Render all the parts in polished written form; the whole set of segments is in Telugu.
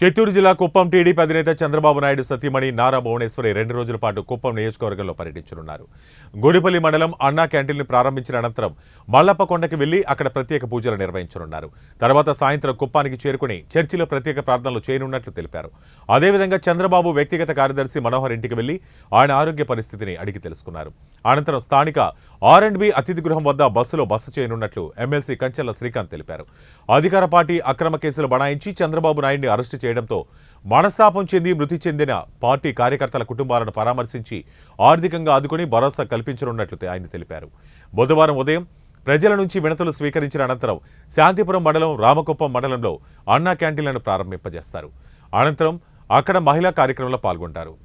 చిత్తూరు జిల్లా కుప్పం టీడీపీ అధినేత చంద్రబాబు నాయుడు సతీమణి నారా భువనేశ్వరి 2 రోజుల పాటు కుప్పం నియోజకవర్గంలో పర్యటించనున్నారు. గుడిపల్లి మండలం అన్నా క్యాంటీన్ను ప్రారంభించిన అనంతరం మల్లప్పకొండకి వెళ్లి అక్కడ ప్రత్యేక పూజలు నిర్వహించనున్నారు. తర్వాత సాయంత్రం కుప్పానికి చేరుకుని చర్చిలో ప్రత్యేక ప్రార్థనలు చేయనున్నట్లు తెలిపారు. అదేవిధంగా చంద్రబాబు వ్యక్తిగత కార్యదర్శి మనోహర్ ఇంటికి వెళ్లి ఆయన ఆరోగ్య పరిస్థితిని అడిగి తెలుసుకున్నారు. అనంతరం స్థానిక R&B అతిథి గృహం వద్ద బస్సులో బస చేయనున్నట్లు ఎమ్మెల్సీ కంచెల శ్రీకాంత్ తెలిపారు. అధికార పార్టీ అక్రమ కేసులు బనాయించి చంద్రబాబు నాయుడిని అరెస్టు చేయడంతో మనస్తాపం చెంది మృతి చెందిన పార్టీ కార్యకర్తల కుటుంబాలను పరామర్శించి ఆర్థికంగా ఆదుకుని భరోసా కల్పించనున్నట్లు ఆయన తెలిపారు. బుధవారం ఉదయం ప్రజల నుంచి వినతులు స్వీకరించిన అనంతరం శాంతిపురం మండలం రామకుప్పం మండలంలో అన్నా క్యాంటీన్లను ప్రారంభింపజేస్తారు. అనంతరం అక్కడ మహిళా కార్యక్రమంలో పాల్గొంటారు.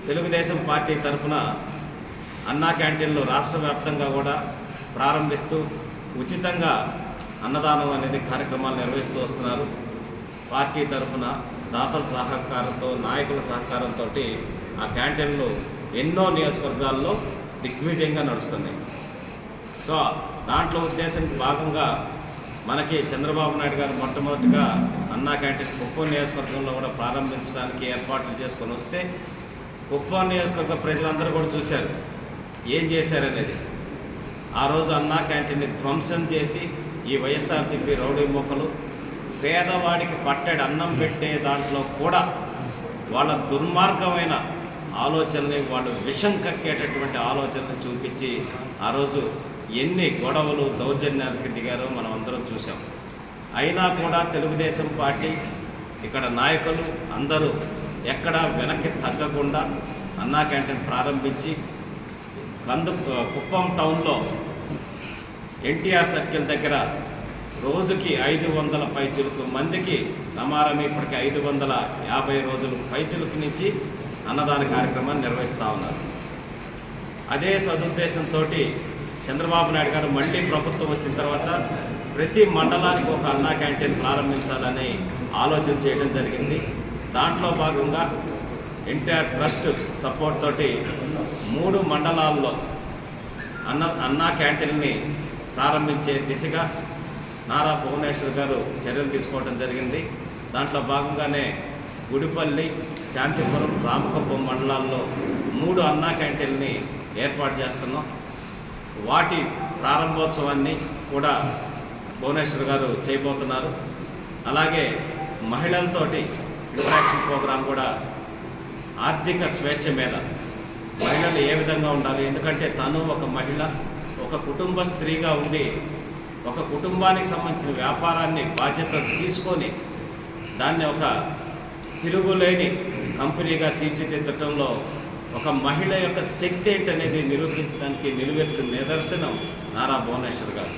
తెలుగుదేశం పార్టీ తరఫున అన్నా క్యాంటీన్లు రాష్ట్ర వ్యాప్తంగా కూడా ప్రారంభిస్తూ ఉచితంగా అన్నదానం అనేది కార్యక్రమాలు నిర్వహిస్తూ వస్తున్నారు. పార్టీ తరఫున దాతల సహకారంతో నాయకుల సహకారంతో ఆ క్యాంటీన్లు ఎన్నో నియోజకవర్గాల్లో దిగ్విజయంగా నడుస్తున్నాయి. సో దాంట్లో ఉద్దేశం భాగంగా మనకి చంద్రబాబు నాయుడు గారు మొట్టమొదటిగా అన్నా క్యాంటీన్ కుప్పం నియోజకవర్గంలో కూడా ప్రారంభించడానికి ఏర్పాట్లు చేసుకొని వస్తే కుప్పం నియోజకవర్గ ప్రజలందరూ కూడా చూశారు ఏం చేశారనేది. ఆ రోజు అన్నా క్యాంటీన్ని ధ్వంసం చేసి ఈ వైఎస్ఆర్సీపీ రౌడీ మొక్కలు పేదవాడికి పట్టెడు అన్నం పెట్టే దాంట్లో కూడా వాళ్ళ దుర్మార్గమైన ఆలోచనని, వాళ్ళు విషం కక్కేటటువంటి ఆలోచనని చూపించి ఆ రోజు ఎన్ని గొడవలు దౌర్జన్యానికి దిగారో మనం అందరం చూసాం. అయినా కూడా తెలుగుదేశం పార్టీ ఇక్కడ నాయకులు అందరూ ఎక్కడా వెనక్కి తగ్గకుండా అన్నా క్యాంటీన్ ప్రారంభించి కుప్పం టౌన్లో ఎన్టీఆర్ సర్కిల్ దగ్గర రోజుకి 500 పైచిలుకు మందికి నమారం ఇప్పటికి 550 రోజులు పైచిలుకు నుంచి అన్నదాన కార్యక్రమాన్ని నిర్వహిస్తూ ఉన్నారు. అదే సదుద్దేశంతో చంద్రబాబు నాయుడు గారు మళ్ళీ ప్రభుత్వం వచ్చిన తర్వాత ప్రతి మండలానికి ఒక అన్నా క్యాంటీన్ ప్రారంభించాలని ఆలోచన చేయడం జరిగింది. దాంట్లో భాగంగా ఎన్టీఆర్ ట్రస్ట్ సపోర్ట్ తోటి 3 మండలాల్లో అన్నా క్యాంటీన్ని ప్రారంభించే దిశగా నారా భువనేశ్వర్ గారు చర్యలు తీసుకోవడం జరిగింది. దాంట్లో భాగంగానే గుడిపల్లి, శాంతిపురం, రామకుప్పం మండలాల్లో 3 అన్నా క్యాంటీన్ని ఏర్పాటు చేస్తున్నాం. వాటి ప్రారంభోత్సవాన్ని కూడా భువనేశ్వర్ గారు చేయబోతున్నారు. అలాగే మహిళలతోటి ఇంటరాక్షన్ ప్రోగ్రాం కూడా ఆర్థిక స్వేచ్ఛ మీద మహిళలు ఏ విధంగా ఉండాలి, ఎందుకంటే తను ఒక మహిళ, ఒక కుటుంబ స్త్రీగా ఉండి ఒక కుటుంబానికి సంబంధించిన వ్యాపారాన్ని బాధ్యత తీసుకొని దాన్ని ఒక తిరుగులేని కంపెనీగా తీర్చిదిద్దటంలో ఒక మహిళ యొక్క శక్తి ఏంటనేది నిరూపించడానికి నిలువెత్తు నిదర్శనం నారా భువనేశ్వర్ గారు.